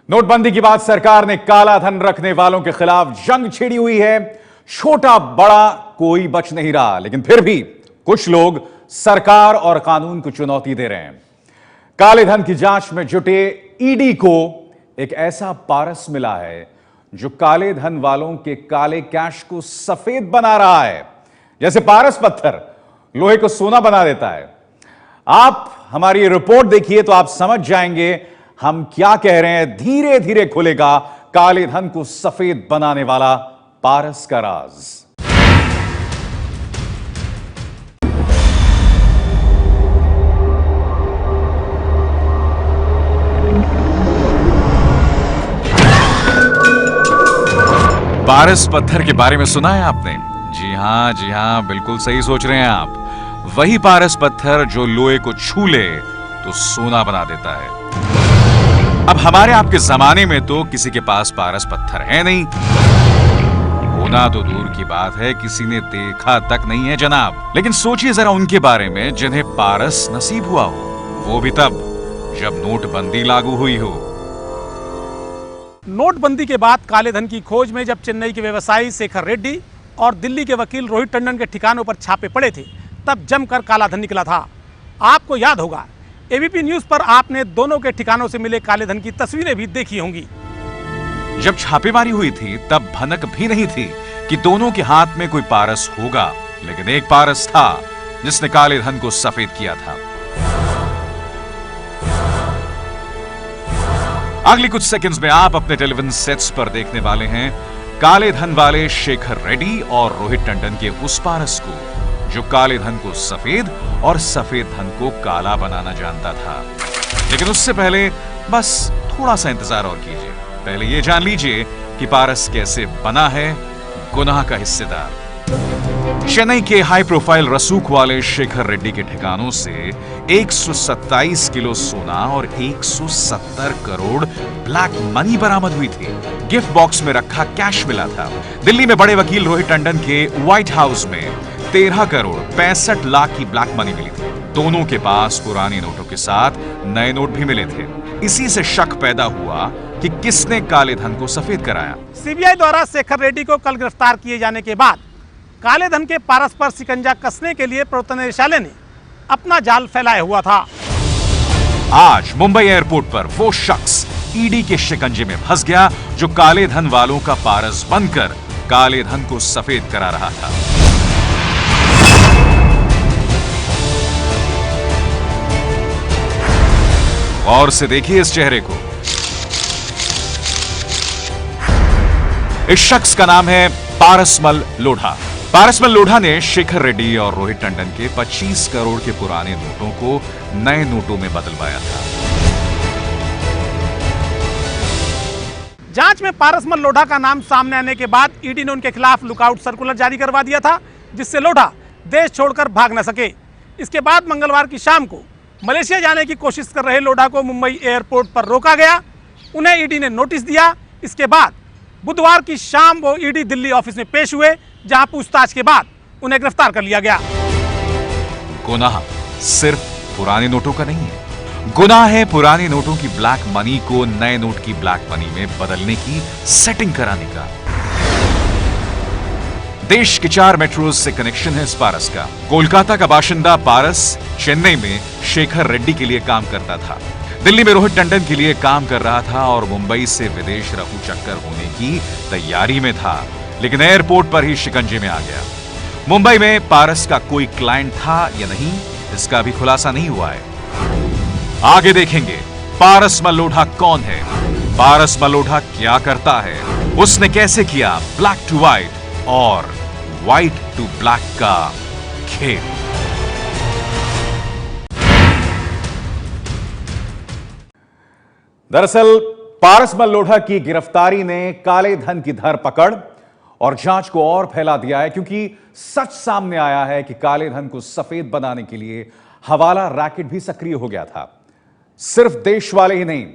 नोटबंदी के बाद सरकार ने काला धन रखने वालों के खिलाफ जंग छिड़ी हुई है। छोटा बड़ा कोई बच नहीं रहा, लेकिन फिर भी कुछ लोग सरकार और कानून को चुनौती दे रहे हैं। काले धन की जांच में जुटे ईडी को एक ऐसा पारस मिला है जो काले धन वालों के काले कैश को सफेद बना रहा है। जैसे पारस पत्थर लोहे को सोना बना देता है। आप हमारी रिपोर्ट देखिए तो आप समझ जाएंगे हम क्या कह रहे हैं। धीरे धीरे खुलेगा काले धन को सफेद बनाने वाला पारस का राज। पारस पत्थर के बारे में सुना है आपने? जी हां, बिल्कुल सही सोच रहे हैं आप। वही पारस पत्थर जो लोहे को छू ले तो सोना बना देता है। अब हमारे आपके जमाने में तो किसी के पास पारस पत्थर है नहीं, होना तो दूर की बात है, किसी ने देखा तक नहीं है जनाब। लेकिन सोचिए जरा उनके बारे में जिन्हें पारस नसीब हुआ हो, वो भी तब जब नोटबंदी लागू हुई हो। नोटबंदी के बाद काले धन की खोज में जब चेन्नई के व्यवसायी शेखर रेड्डी और दिल्ली के वकील रोहित टंडन के ठिकानों पर छापे पड़े थे, तब जमकर काला धन निकला था। आपको याद होगा एबीपी न्यूज पर आपने दोनों के ठिकानों से मिले काले धन की तस्वीरें भी देखी होंगी। जब छापेमारी हुई थी तब भनक भी नहीं थी कि दोनों के हाथ में कोई पारस होगा, लेकिन एक पारस था जिसने काले धन को सफेद किया था। अगली कुछ सेकंड्स में आप अपने टेलीविजन सेट्स पर देखने वाले हैं काले धन वाले शेखर रेड्डी और रोहित टंडन के उस पारस को जो काले धन को सफेद और सफेद धन को काला बनाना जानता था। लेकिन उससे पहले बस थोड़ा सा इंतजार और कीजिए। पहले ये जान लीजिए कि पारस कैसे बना है गुनाह का हिस्सेदार। चेन्नई के हाई प्रोफाइल रसूख वाले शेखर रेड्डी के ठिकानों से 127 किलो सोना और 170 करोड़ ब्लैक मनी बरामद हुई थी। गिफ्ट बॉक्स में रखा कैश मिला था। दिल्ली में बड़े वकील रोहित टंडन के व्हाइट हाउस में 13 करोड़ 65 लाख की ब्लैक मनी मिली थी। दोनों के पास पुराने नोटों के साथ नए नोट भी मिले थे। इसी से शक पैदा हुआ कि किसने काले धन को सफेद कराया। सीबीआई द्वारा शेखर रेड्डी को कल गिरफ्तार किए जाने के बाद काले धन के पारस पर शिकंजा कसने के लिए प्रवर्तन निदेशालय ने अपना जाल फैलाया हुआ था। आज मुंबई एयरपोर्ट पर वो शख्स ईडी के शिकंजे में फंस गया जो काले धन वालों का पारस बनकर काले धन को सफेद करा रहा था। गौर से देखिए इस चेहरे को। इस शख्स का नाम है पारसमल लोढ़ा। पारसमल लोढ़ा ने शेखर रेड्डी और रोहित टंडन के 25 करोड़ के पुराने नोटों को नए नोटों में बदलवाया था। जांच में पारसमल लोढ़ा का नाम सामने आने के बाद ईडी ने उनके खिलाफ लुकआउट सर्कुलर जारी करवा दिया था, जिससे लोढ़ा देश छोड़कर भाग न सके। इसके बाद मंगलवार की शाम को मलेशिया जाने की कोशिश कर रहे लोढ़ा को मुंबई एयरपोर्ट पर रोका गया। उन्हें ईडी ने नोटिस दिया। इसके बाद बुधवार की शाम वो ईडी दिल्ली ऑफिस में पेश हुए, जहां पूछताछ के बाद उन्हें गिरफ्तार कर लिया गया। गुनाह सिर्फ पुराने नोटों का नहीं है, गुनाह है पुराने नोटों की ब्लैक मनी को नए नोट की ब्लैक मनी में बदलने की सेटिंग कराने का। देश के 4 मेट्रोज से कनेक्शन है इस पारस का। कोलकाता का बाशिंदा पारस चेन्नई में शेखर रेड्डी के लिए काम करता था, दिल्ली में रोहित टंडन के लिए काम कर रहा था और मुंबई से विदेश रफू चक्कर होने की तैयारी में था, लेकिन एयरपोर्ट पर ही शिकंजे में आ गया। मुंबई में पारस का कोई क्लाइंट था या नहीं, इसका भी खुलासा नहीं हुआ है। आगे देखेंगे पारसमल लोढ़ा कौन है, पारसमल लोढ़ा क्या करता है, उसने कैसे किया ब्लैक टू व्हाइट और व्हाइट टू ब्लैक का खेल। दरअसल पारसमल लोढ़ा की गिरफ्तारी ने काले धन की धरपकड़ और जांच को और फैला दिया है, क्योंकि सच सामने आया है कि काले धन को सफेद बनाने के लिए हवाला रैकेट भी सक्रिय हो गया था। सिर्फ देश वाले ही नहीं,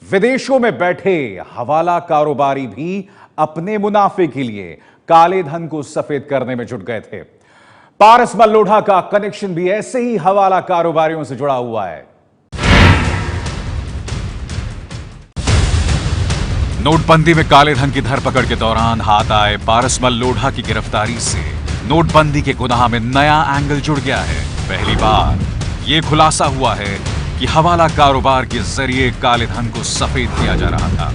विदेशों में बैठे हवाला कारोबारी भी अपने मुनाफे के लिए काले धन को सफेद करने में जुट गए थे। पारसमल लोढ़ा का कनेक्शन भी ऐसे ही हवाला कारोबारियों से जुड़ा हुआ है। नोटबंदी में काले धन की धरपकड़ के दौरान हाथ आए पारसमल लोढ़ा की गिरफ्तारी से नोटबंदी के गुनाह में नया एंगल जुड़ गया है। पहली बार ये खुलासा हुआ है कि हवाला कारोबार के जरिए काले धन को सफेद किया जा रहा था।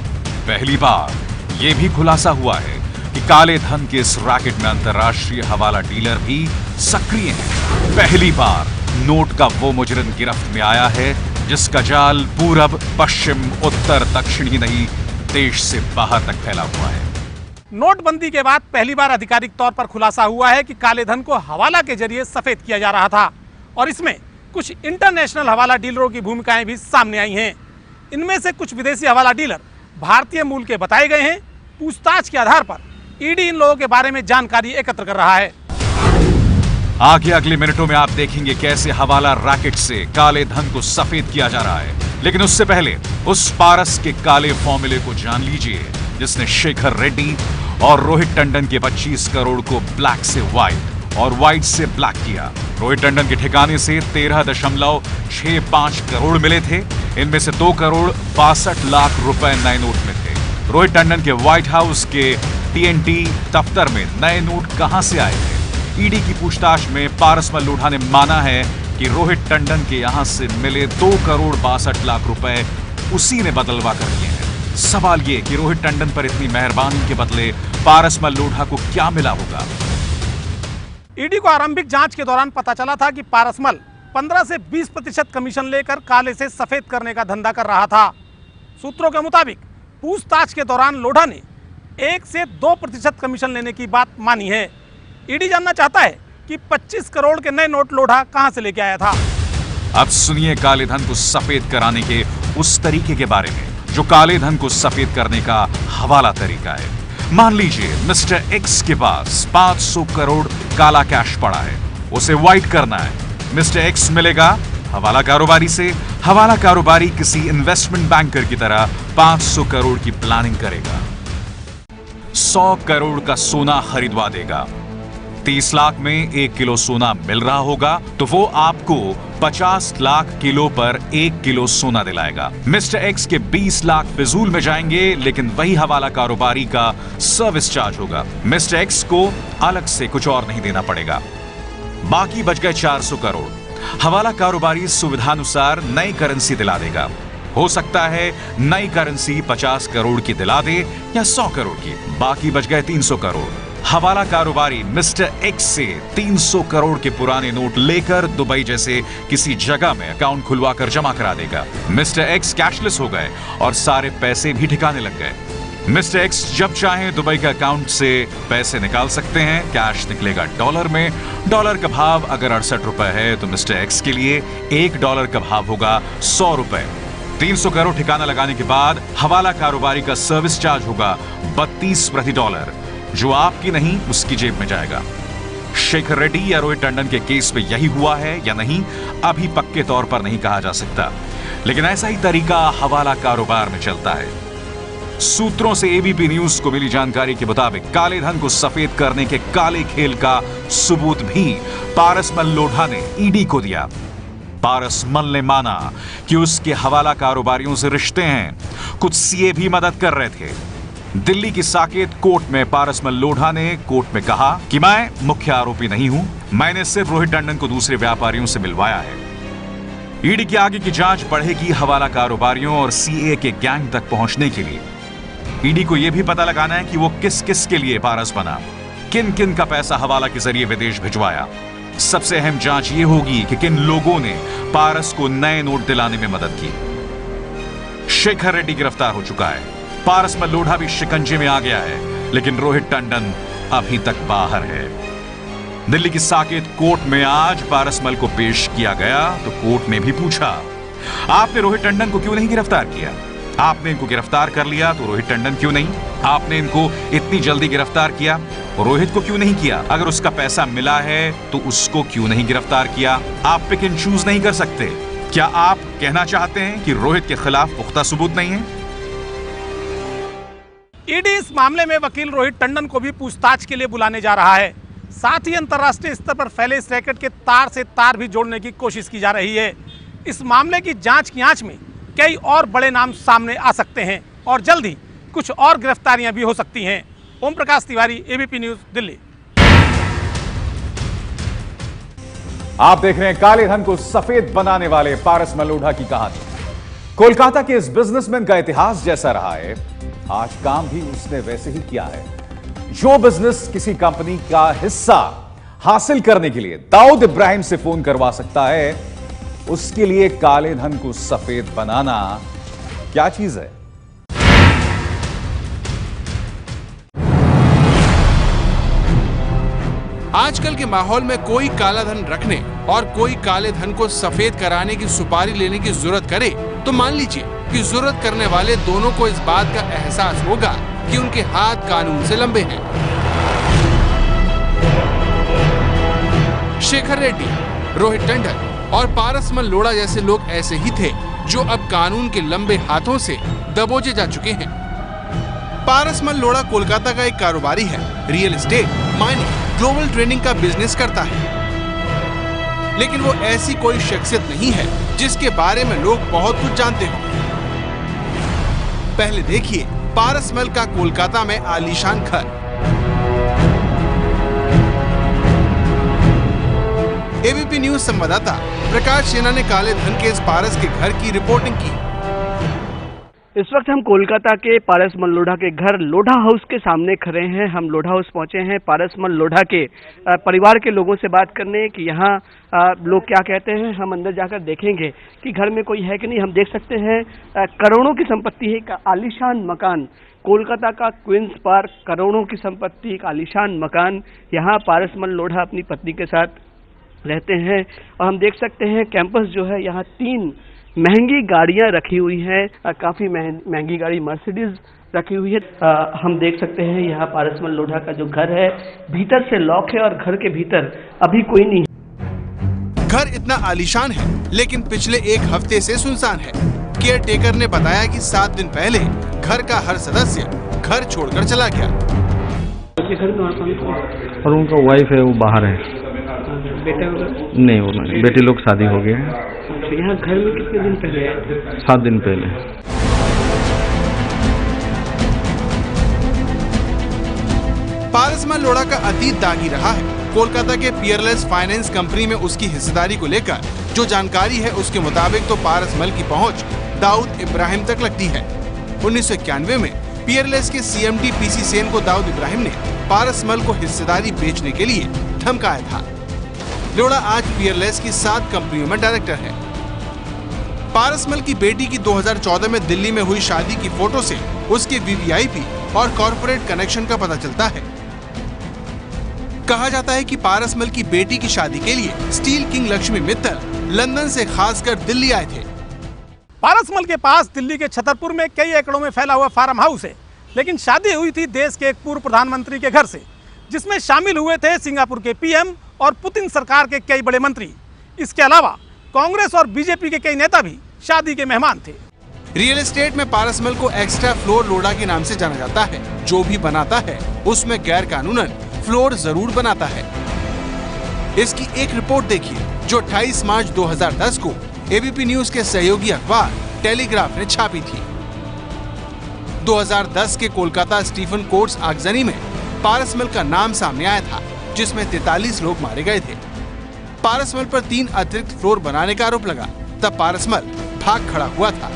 पहली बार ये भी खुलासा हुआ है कि काले धन के इस रैकेट में अंतर्राष्ट्रीय हवाला डीलर भी सक्रिय हैं। पहली बार नोट का वो मुजरिम गिरफ्त में आया है जिसका जाल पूरब, पश्चिम, उत्तर, दक्षिण ही नहीं देश से बाहर तक फैला हुआ है। नोटबंदी के बाद पहली बार आधिकारिक तौर पर खुलासा हुआ है कि काले धन को हवाला के जरिए सफेद किया जा रहा था और इसमें कुछ इंटरनेशनल हवाला डीलरों की भूमिकाएं भी सामने आई हैं। इनमें से कुछ विदेशी हवाला डीलर भारतीय मूल के बताए गए हैं। पूछताछ के आधार पर ईडी इन लोगों के बारे में जानकारी एकत्र कर रहा है। आगे अगले मिनटों में आप देखेंगे कैसे हवाला रैकेट से काले धन को सफेद किया जा रहा है। लेकिन उससे पहले उस पारस के काले फॉर्मूले को जान लीजिए जिसने शेखर रेड्डी और रोहित टंडन के 25 करोड़ को ब्लैक से व्हाइट और व्हाइट से ब्लैक किया। रोहित टंडन के ठिकाने से 13.65 करोड़ मिले थे। इनमें से 2 करोड़ 62 लाख रुपए नए नोट में थे। रोहित टंडन के व्हाइट हाउस के TNT दफ्तर में नए नोट कहां से आए थे? ईडी की पूछताछ में पारसमल लोढ़ा ने माना है कि रोहित टंडन के यहां से मिले 2 करोड़ 62 लाख रुपए उसी ने बदलवा कर दिए हैं। सवाल ये कि रोहित टंडन पर इतनी मेहरबानी के बदले पारसमल लोढ़ा को क्या मिला होगा? ईडी को आरंभिक जांच के दौरान पता चला था कि पारसमल 15 से 20% कमीशन लेकर काले से सफेद करने का धंधा कर रहा था। सूत्रों के मुताबिक पूछताछ के दौरान लोढ़ा ने 1 से 2% कमीशन लेने की बात मानी है। ईडी जानना चाहता है कि 25 करोड़ के नए नोट लोढ़ा कहां से लेके आया था। अब सुनिए काले धन को सफेद कराने के उस तरीके के बारे में जो काले धन को सफेद करने का हवाला तरीका है। मान लीजिए मिस्टर एक्स के पास 500 करोड़ काला कैश पड़ा है, उसे व्हाइट करना है। मिस्टर एक्स मिलेगा हवाला कारोबारी से। हवाला कारोबारी किसी इन्वेस्टमेंट बैंकर की तरह 500 करोड़ की प्लानिंग करेगा, 100 करोड़ का सोना खरीदवा देगा। 30 लाख में 1 किलो सोना मिल रहा होगा तो वो आपको 50 लाख किलो पर 1 किलो सोना दिलाएगा। मिस्टर एक्स के 20 लाख फिजूल में जाएंगे, लेकिन वही हवाला कारोबारी का सर्विस चार्ज होगा। मिस्टर एक्स को अलग से कुछ और नहीं देना पड़ेगा। बाकी बच गए 400 करोड़। हवाला कारोबारी सुविधानुसार नई करेंसी दिला देगा। हो सकता है नई करेंसी 50 करोड़ की दिला दे या 100 करोड़ की। बाकी बच गए 300 करोड़। हवाला कारोबारी मिस्टर एक्स से 300 करोड़ के पुराने नोट लेकर दुबई जैसे किसी जगह में अकाउंट खुलवाकर जमा करा देगा। मिस्टर एक्स कैशलेस हो गए और सारे पैसे भी ठिकाने लग गए। मिस्टर एक्स जब चाहें दुबई के अकाउंट से पैसे निकाल सकते हैं। कैश निकलेगा डॉलर में। डॉलर का भाव अगर 68 रुपए है तो मिस्टर एक्स के लिए $1 का भाव होगा 100 रुपए। 300 करोड़ ठिकाना लगाने के बाद हवाला कारोबारी का सर्विस चार्ज होगा 32 प्रति डॉलर, जो आपकी नहीं उसकी जेब में जाएगा। शेखर रेड्डी या रोहित टंडन के केस में यही हुआ है या नहीं, अभी पक्के तौर पर नहीं कहा जा सकता, लेकिन ऐसा ही तरीका हवाला कारोबार में चलता है। सूत्रों से एबीपी न्यूज को मिली जानकारी के मुताबिक काले धन को सफेद करने के काले खेल का सबूत भी पारसमल लोढ़ा ने ईडी को दिया। पारसमल ने माना कि उसके हवाला कारोबारियों से रिश्ते हैं। कुछ सीए भी मदद कर रहे थे। दिल्ली की साकेत कोर्ट में पारसमल लोढ़ा ने कोर्ट में कहा कि मैं मुख्य आरोपी नहीं हूं, मैंने सिर्फ रोहित टंडन को दूसरे व्यापारियों से मिलवाया है। ईडी की आगे की जांच बढ़ेगी हवाला कारोबारियों और सीए के गैंग तक पहुंचने के लिए। ईडी को यह भी पता लगाना है कि वो किस किस के लिए पारस बना, किन किन का पैसा हवाला के जरिए विदेश भिजवाया। सबसे अहम जांच ये होगी कि किन लोगों ने पारस को नए नोट दिलाने में मदद की। शेखर रेड्डी गिरफ्तार हो चुका है। पारसमल लोढ़ा भी शिकंजे में आ गया है, लेकिन रोहित टंडन अभी तक बाहर है। दिल्ली की साकेत कोर्ट में आज पारसमल को पेश किया गया तो कोर्ट ने भी पूछा, आपने रोहित टंडन को क्यों नहीं गिरफ्तार किया? आपने इनको गिरफ्तार कर लिया तो रोहित टंडन क्यों नहीं? आपने इनको इतनी जल्दी गिरफ्तार किया, रोहित को क्यों नहीं किया? अगर उसका पैसा मिला है तो उसको क्यों नहीं गिरफ्तार किया? आप पिक एंड चूज नहीं कर सकते। क्या आप कहना चाहते हैं कि रोहित के खिलाफ पुख्ता सबूत नहीं है? ईडी इस मामले में वकील रोहित टंडन को भी पूछताछ के लिए बुलाने जा रहा है। साथ ही अंतर्राष्ट्रीय स्तर पर फैले इस रैकेट के तार से तार भी जोड़ने की कोशिश की जा रही है। इस मामले की जांच की आंच में कई और बड़े नाम सामने आ सकते हैं और जल्द ही कुछ और गिरफ्तारियां भी हो सकती हैं। Om Prakash Tiwari, ABP news, Delhi. आप देख रहे हैं काले धन को सफेद बनाने वाले पारस मल्होत्रा की कहानी। कोलकाता के इस बिजनेसमैन का इतिहास जैसा रहा है, आज काम भी उसने वैसे ही किया है। जो बिजनेस किसी कंपनी का हिस्सा हासिल करने के लिए दाऊद इब्राहिम से फोन करवा सकता है, उसके लिए काले धन को सफेद बनाना क्या चीज है। आजकल के माहौल में कोई काला धन रखने और कोई काले धन को सफेद कराने की सुपारी लेने की जरूरत करे तो मान लीजिए कि जरूरत करने वाले दोनों को इस बात का एहसास होगा कि उनके हाथ कानून से लंबे हैं। शेखर रेड्डी, रोहित टंडन और पारस मल्होत्रा जैसे लोग ऐसे ही थे जो अब कानून के लंबे हाथों से दबोचे जा चुके हैं। पारस मल्होत्रा कोलकाता का एक कारोबारी है। Real estate, mining, global trading का बिजनेस करता है, लेकिन वो ऐसी कोई शख्सियत नहीं है जिसके बारे में लोग बहुत कुछ जानते हो। पहले देखिए पारस मल का कोलकाता में आलीशान घर। एबीपी न्यूज संवाददाता प्रकाश सेना ने काले धन के इस पारस के घर की रिपोर्टिंग की। इस वक्त हम कोलकाता के पारस मल्होत्रा के घर लोढ़ा हाउस के सामने खड़े हैं। हम लोढ़ा हाउस पहुंचे हैं पारस मल्होत्रा के परिवार के लोगों से बात करने कि यहाँ लोग क्या कहते हैं। हम अंदर जाकर देखेंगे कि घर में कोई है कि नहीं। हम देख सकते हैं करोड़ों की संपत्ति है, एक आलीशान मकान, कोलकाता का क्वींस पार्क, करोड़ों की संपत्ति, एक आलीशान मकान। यहाँ पारस मल्होत्रा अपनी पत्नी के साथ रहते हैं और हम देख सकते हैं कैंपस जो है, यहाँ 3 महंगी गाड़ियां रखी हुई हैं, काफी महंगी गाड़ी मर्सिडीज रखी हुई है। हम देख सकते हैं यहाँ पारस मल्होत्रा का जो घर है भीतर से लॉक है और घर के भीतर अभी कोई नहीं है। घर इतना आलीशान है लेकिन पिछले 1 हफ्ते से सुनसान है। केयर टेकर ने बताया कि 7 दिन पहले घर का हर सदस्य घर छोड़कर चला गया। और उनका वाइफ है, वो बाहर है। बेटा नहीं, वो नहीं, बेटे लोग शादी हो गए हैं। तो यहाँ घर में कितने दिन पहले आए थे? 7 दिन पहले। पारस मल्होत्रा का अतीत दागी रहा है। कोलकाता के पियरलेस फाइनेंस कंपनी में उसकी हिस्सेदारी को लेकर जो जानकारी है उसके मुताबिक तो पारस मल की पहुंच दाऊद इब्राहिम तक लगती है। 1991 में पियरलेस के सीएमडी पीसी सेन को दाऊद इब्राहिम ने पारस मल को हिस्सेदारी बेचने के लिए धमकाया था। लोढ़ा आज पियरलेस की 7 कंपनियों में डायरेक्टर है। पारस मल की बेटी की 2014 में दिल्ली में हुई शादी की फोटो से उसके वीवीआईपी और कॉर्पोरेट कनेक्शन का पता चलता है। कहा जाता है कि पारस मल की बेटी की शादी के लिए steel king Lakshmi Mittal London से खासकर दिल्ली आए थे। पारस मल के पास दिल्ली के छतरपुर में कई एकड़ों में फैला हुआ फार्म हाउस है, लेकिन शादी हुई थी देश के एक पूर्व प्रधानमंत्री के घर से, जिसमें शामिल हुए थे सिंगापुर के पीएम और पुतिन सरकार के कई बड़े मंत्री। इसके अलावा कांग्रेस और बीजेपी के कई नेता भी शादी के मेहमान थे। रियल एस्टेट में पारस मल को एक्स्ट्रा फ्लोर लोढ़ा के नाम से जाना जाता है। जो भी बनाता है उसमें गैर कानूनन फ्लोर जरूर बनाता है। इसकी एक रिपोर्ट देखिए जो 28 मार्च 2010 को एबीपी न्यूज के सहयोगी अखबार टेलीग्राफ ने छापी थी। 2010 के कोलकाता स्टीफन कोर्ट्स आगजनी में पारस मल का नाम सामने आया था, जिसमें 43 लोग मारे गए थे। पारस मल पर 3 अतिरिक्त फ्लोर बनाने का आरोप लगा। तब पारस मल भाग खड़ा हुआ था।